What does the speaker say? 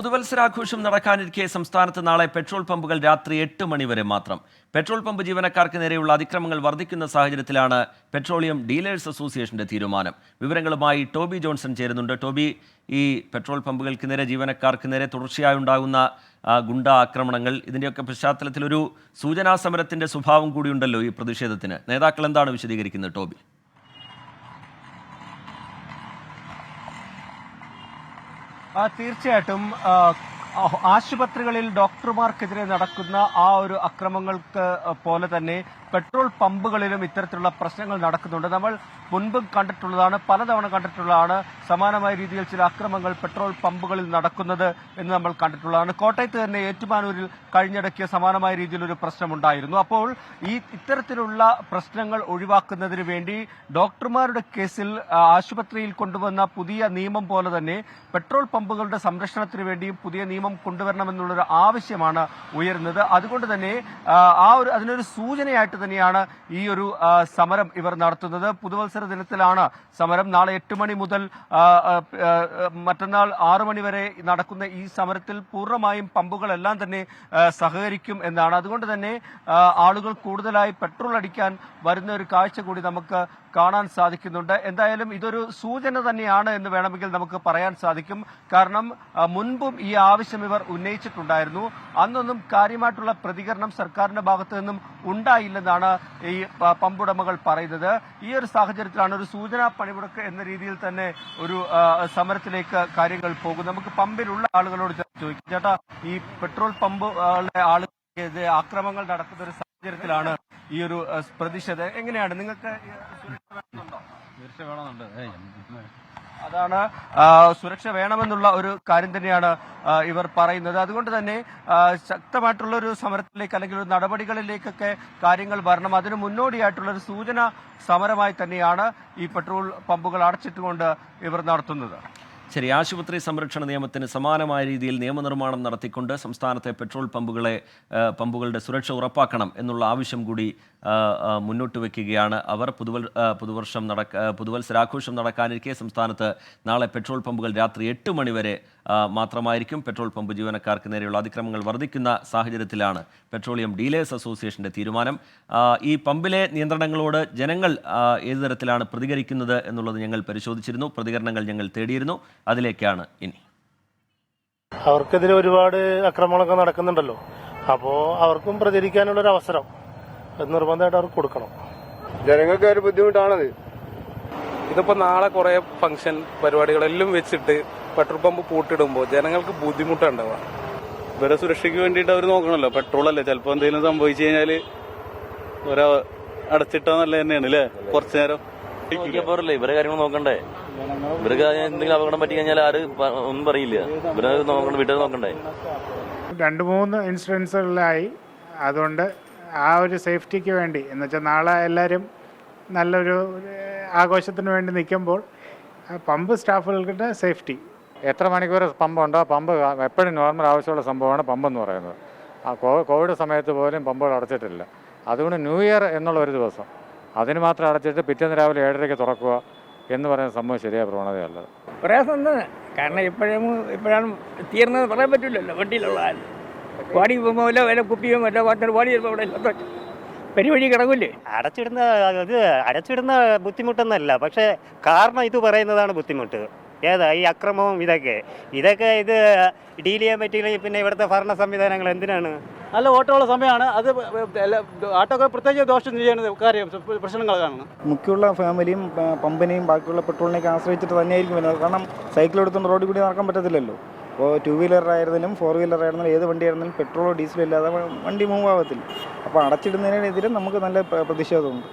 പുതുവത്സരാഘോഷം നടക്കാനിരിക്കെ സംസ്ഥാനത്ത് നാളെ പെട്രോൾ പമ്പുകൾ രാത്രി 8 മണി വരെ മാത്രം. പെട്രോൾ പമ്പ് ജീവനക്കാർക്ക് നേരെയുള്ള അതിക്രമങ്ങൾ വർദ്ധിക്കുന്ന സാഹചര്യത്തിലാണ് പെട്രോളിയം ഡീലേഴ്സ് അസോസിയേഷന്റെ തീരുമാനം. വിവരങ്ങളുമായി ടോബി ജോൺസൺ ചേരുന്നുണ്ട്. ടോബി, ഈ പെട്രോൾ പമ്പുകൾക്ക് നേരെ, ജീവനക്കാർക്ക് നേരെ തുടർച്ചയായി ഉണ്ടാകുന്ന ഗുണ്ട ആക്രമണങ്ങൾ, ഇതിൻ്റെയൊക്കെ പശ്ചാത്തലത്തിൽ ഒരു സൂചനാ സമരത്തിന്റെ സ്വഭാവം കൂടിയുണ്ടല്ലോ ഈ പ്രതിഷേധത്തിന്. നേതാക്കൾ എന്താണ് വിശദീകരിക്കുന്നത്, ടോബി? തീർച്ചയായിട്ടും ആശുപത്രികളിൽ ഡോക്ടർമാർക്കെതിരെ നടക്കുന്ന ആ ഒരു അക്രമങ്ങൾക്ക് പോലെ തന്നെ പെട്രോൾ പമ്പുകളിലും ഇത്തരത്തിലുള്ള പ്രശ്നങ്ങൾ നടക്കുന്നുണ്ട്. നമ്മൾ മുൻപും കണ്ടിട്ടുള്ളതാണ്, പലതവണ കണ്ടിട്ടുള്ളതാണ്. സമാനമായ രീതിയിൽ ചില അക്രമങ്ങൾ പെട്രോൾ പമ്പുകളിൽ നടക്കുന്നത് എന്ന് നമ്മൾ കണ്ടിട്ടുള്ളതാണ്. കോട്ടയത്ത് തന്നെ ഏറ്റുമാനൂരിൽ കഴിഞ്ഞിടയ്ക്ക് സമാനമായ രീതിയിലൊരു പ്രശ്നമുണ്ടായിരുന്നു. അപ്പോൾ ഇത്തരത്തിലുള്ള പ്രശ്നങ്ങൾ ഒഴിവാക്കുന്നതിന് വേണ്ടി ഡോക്ടർമാരുടെ കേസിൽ ആശുപത്രിയിൽ കൊണ്ടുവന്ന പുതിയ നിയമം പോലെ തന്നെ പെട്രോൾ പമ്പുകളുടെ സംരക്ഷണത്തിന് വേണ്ടിയും പുതിയ നിയമം കൊണ്ടുവരണമെന്നുള്ളൊരു ആവശ്യമാണ് ഉയരുന്നത്. അതുകൊണ്ട് തന്നെ അതിനൊരു സൂചനയായിട്ട് തന്നെയാണ് ഈ ഒരു സമരം ഇവർ നടത്തുന്നത്. പുതുവത്സര ദിനത്തിലാണ് സമരം. നാളെ 8 മണി മുതൽ മറ്റന്നാൾ 6 മണി വരെ നടക്കുന്ന ഈ സമരത്തിൽ പൂർണ്ണമായും പമ്പുകളെല്ലാം തന്നെ സഹകരിക്കും എന്നാണ്. അതുകൊണ്ട് തന്നെ ആളുകൾ കൂടുതലായി പെട്രോൾ അടിക്കാൻ വരുന്ന ഒരു കാഴ്ച കൂടി നമുക്ക് കാണാൻ സാധിക്കുന്നുണ്ട്. എന്തായാലും ഇതൊരു സൂചന തന്നെയാണ് എന്ന് വേണമെങ്കിൽ നമുക്ക് പറയാൻ സാധിക്കും. കാരണം മുൻപും ഈ ആവശ്യം ഇവർ ഉന്നയിച്ചിട്ടുണ്ടായിരുന്നു. അന്നൊന്നും കാര്യമായിട്ടുള്ള പ്രതികരണം സർക്കാരിന്റെ ഭാഗത്തു നിന്നും ഉണ്ടായില്ലെന്നാണ് ഈ പമ്പുടമകൾ പറയുന്നത്. ഈ ഒരു സാഹചര്യത്തിലാണ് ഒരു സൂചനാ പണിമുടക്ക് എന്ന രീതിയിൽ തന്നെ ഒരു സമരത്തിലേക്ക് കാര്യങ്ങൾ പോകും. നമുക്ക് പമ്പിലുള്ള ആളുകളോട് ചോദിക്കും, ചേട്ടാ, ഈ പെട്രോൾ പമ്പുകളുടെ ആളുകൾക്ക് ആക്രമണങ്ങൾ നടക്കുന്ന ഒരു സാഹചര്യത്തിലാണ് ഈ ഒരു പ്രതിഷേധം. എങ്ങനെയാണ് നിങ്ങൾക്ക് സുരക്ഷ വേണമെന്നുണ്ട്? അതാണ്, സുരക്ഷ വേണമെന്നുള്ള ഒരു കാര്യം തന്നെയാണ് ഇവർ പറയുന്നത്. അതുകൊണ്ട് തന്നെ ശക്തമായിട്ടുള്ള ഒരു സമരത്തിലേക്ക് അല്ലെങ്കിൽ ഒരു നടപടികളിലേക്കൊക്കെ കാര്യങ്ങൾ വരണം. അതിന് മുന്നോടിയായിട്ടുള്ള ഒരു സൂചന സമരമായി തന്നെയാണ് ഈ പെട്രോൾ പമ്പുകൾ അടച്ചിട്ടുകൊണ്ട് ഇവർ നടത്തുന്നത്. ശരി, ആശുപത്രി സംരക്ഷണ നിയമത്തിന് സമാനമായ രീതിയിൽ നിയമനിർമ്മാണം നടത്തിക്കൊണ്ട് സംസ്ഥാനത്തെ പെട്രോൾ പമ്പുകളുടെ സുരക്ഷ ഉറപ്പാക്കണം എന്നുള്ള ആവശ്യം കൂടി മുന്നോട്ട് വയ്ക്കുകയാണ് അവർ. പുതുവത്സരാഘോഷം നടക്കാനിരിക്കെ സംസ്ഥാനത്ത് നാളെ പെട്രോൾ പമ്പുകൾ രാത്രി 8 മണി വരെ മാത്രമായിരിക്കും. പെട്രോൾ പമ്പ് ജീവനക്കാർക്ക് നേരെയുള്ള അതിക്രമങ്ങൾ വർദ്ധിക്കുന്ന സാഹചര്യത്തിലാണ് പെട്രോളിയം ഡീലേഴ്സ് അസോസിയേഷന്റെ തീരുമാനം. ഈ പമ്പിലെ നിയന്ത്രണങ്ങളോട് ജനങ്ങൾ ഏതു തരത്തിലാണ് പ്രതികരിക്കുന്നത് എന്നുള്ളത് ഞങ്ങൾ പരിശോധിച്ചിരുന്നു. പ്രതികരണങ്ങൾ ഞങ്ങൾ തേടിയിരുന്നു. അതിലേക്കാണ് ഇനി. അവർക്കെതിരെ ഒരുപാട് അക്രമങ്ങളൊക്കെ നടക്കുന്നുണ്ടല്ലോ. അപ്പോൾ അവർക്കും പ്രചരിക്കാനുള്ളൊരു അവസരം നിർബന്ധമായിട്ട് അവർക്ക് കൊടുക്കണം. ജനങ്ങൾക്ക് ഒരു ബുദ്ധിമുട്ടാണത്. ഇതിപ്പോ നാളെ കുറെ ഫംഗ്ഷൻ പരിപാടികളെല്ലാം വെച്ചിട്ട് പെട്രോൾ പമ്പ് പൂട്ടിടുമ്പോൾ ജനങ്ങൾക്ക് ബുദ്ധിമുട്ടുണ്ടാവുക. ഇവരെ സുരക്ഷയ്ക്ക് വേണ്ടിയിട്ട് അവർ നോക്കണല്ലോ. പെട്രോൾ അല്ലേ, ചിലപ്പോൾ എന്തെങ്കിലും സംഭവിച്ചു കഴിഞ്ഞാൽ അടച്ചിട്ടാ നല്ല തന്നെയാണ് അല്ലേ. കുറച്ചു നേരം പോരല്ലേ, ഇവരെ കാര്യങ്ങൾ നോക്കണ്ടേ? ഇവർക്ക് എന്തെങ്കിലും അപകടം പറ്റി കഴിഞ്ഞാൽ ആര് ഒന്നും പറയില്ല. ഇവരെ നോക്കണ്ട, വീട്ടുകാർ നോക്കണ്ടേ? 2-3 ഇൻസിഡൻസുകളിലായി. അതുകൊണ്ട് ആ ഒരു സേഫ്റ്റിക്ക് വേണ്ടി, എന്നുവെച്ചാൽ നാളെ എല്ലാവരും നല്ലൊരു ആഘോഷത്തിന് വേണ്ടി നിൽക്കുമ്പോൾ പമ്പ് സ്റ്റാഫുകളുടെ സേഫ്റ്റി. എത്ര മണിക്കൂർ പമ്പുണ്ടോ, പമ്പ് എപ്പോഴും നോർമൽ ആവശ്യമുള്ള സംഭവമാണ് പമ്പെന്ന് പറയുന്നത്. ആ കോവിഡ് സമയത്ത് പോലും പമ്പുകൾ അടച്ചിട്ടില്ല. അതുകൊണ്ട് ന്യൂ ഇയർ എന്നുള്ള ഒരു ദിവസം അതിന് മാത്രം അടച്ചിട്ട് പിറ്റേന്ന് രാവിലെ 7:30 തുറക്കുക എന്ന് പറയുന്ന സംഭവം ശരിയായ പ്രവണതയല്ലത്. പ്രയാസം തന്നെ. കാരണം ഇപ്പോഴാണ് തീർന്നത് പറയാൻ പറ്റില്ലല്ലോ. വണ്ടിയിലുള്ള വാടി പോകുമ്പോൾ വല്ല കുപ്പിയോ മറ്റോ വാടി അവിടെ പരിപാടി കിടക്കൂല്ലേ. അടച്ചിടുന്ന ബുദ്ധിമുട്ടൊന്നല്ല, പക്ഷേ കാരണം ഇത് പറയുന്നതാണ് ബുദ്ധിമുട്ട്. ഏതാ ഈ അക്രമവും ഇതൊക്കെ ഇത് ഡീൽ ചെയ്യാൻ പറ്റിയില്ലെങ്കിൽ പിന്നെ ഇവിടുത്തെ ഭരണ സംവിധാനങ്ങൾ എന്തിനാണ്? നല്ല ഓട്ടമുള്ള സമയമാണ് അത്. ആട്ടോക്കെ പ്രത്യേകിച്ച് ദോഷം ചെയ്യുന്ന കാര്യം പ്രശ്നങ്ങൾ കാണണം. മുഖ്യമുള്ള ഫാമിലിയും പമ്പിനെയും ബാക്കിയുള്ള പെട്രോളിനെയൊക്കെ ആശ്രയിച്ചിട്ട് തന്നെയായിരിക്കും വരുന്നത്. കാരണം സൈക്കിൾ എടുത്തുകൊണ്ട് റോഡിൽ കൂടി നടക്കാൻ പറ്റത്തില്ലല്ലോ. ഇപ്പോൾ 2 വീലർ ആയിരുന്നാലും 4 വീലർ ആയിരുന്നാലും ഏത് വണ്ടി ആയിരുന്നാലും പെട്രോളോ ഡീസലോ ഇല്ലാതെ വണ്ടി മൂവ് ആവത്തില്ല. അപ്പോൾ അടച്ചിടുന്നതിനെതിരെ നമുക്ക് നല്ല പ്രതിഷേധമുണ്ട്.